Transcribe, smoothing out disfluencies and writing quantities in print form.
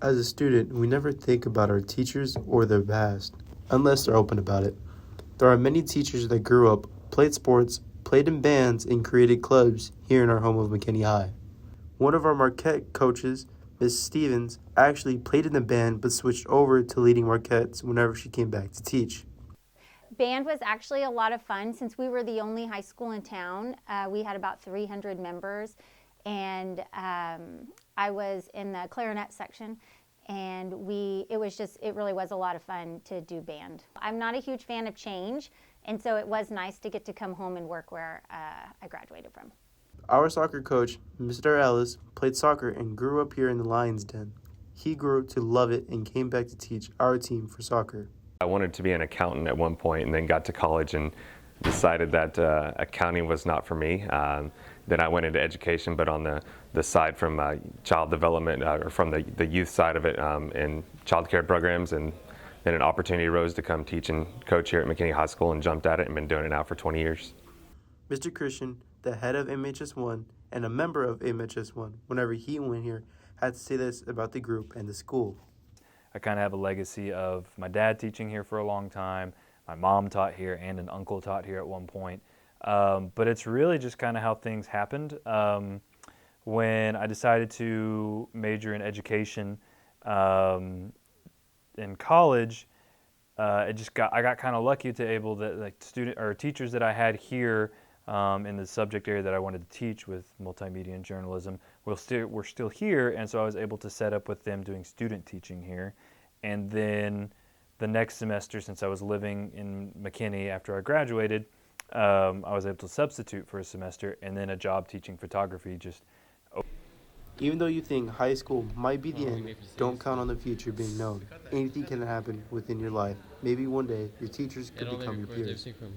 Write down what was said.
As a student, we never think about our teachers or their past, unless they're open about it. There are many teachers that grew up, played sports, played in bands, and created clubs here in our home of McKinney High. One of our Marquette coaches, Miss Stevens, actually played in the band but switched over to leading Marquettes whenever she came back to teach. Band was actually a lot of fun. Since we were the only high school in town, we had about 300 members, and I was in the clarinet section, and it really was a lot of fun to do band. I'm not a huge fan of change, and so it was nice to get to come home and work where I graduated from. Our soccer coach, Mr. Ellis, played soccer and grew up here in the Lions Den. He grew to love it and came back to teach our team for soccer. I wanted to be an accountant at one point and then got to college and decided that accounting was not for me. Then I went into education, but on the side from child development, or from the youth side of it, in child care programs, and then an opportunity arose to come teach and coach here at McKinney High School, and jumped at it and been doing it now for 20 years. Mr. Christian, the head of MHS1 and a member of MHS1, whenever he went here, had to say this about the group and the school. I kind of have a legacy of my dad teaching here for a long time, my mom taught here, and an uncle taught here at one point. But it's really just kind of how things happened. When I decided to major in education in college, I got kind of lucky to able that teachers that I had here in the subject area that I wanted to teach with multimedia and journalism were still here, and so I was able to set up with them doing student teaching here. And then the next semester, since I was living in McKinney after I graduated, I was able to substitute for a semester, and then a job teaching photography just. Even though you think high school might be the end, don't count on the future being known. Anything can happen within your life. Maybe one day your teachers could become your peers.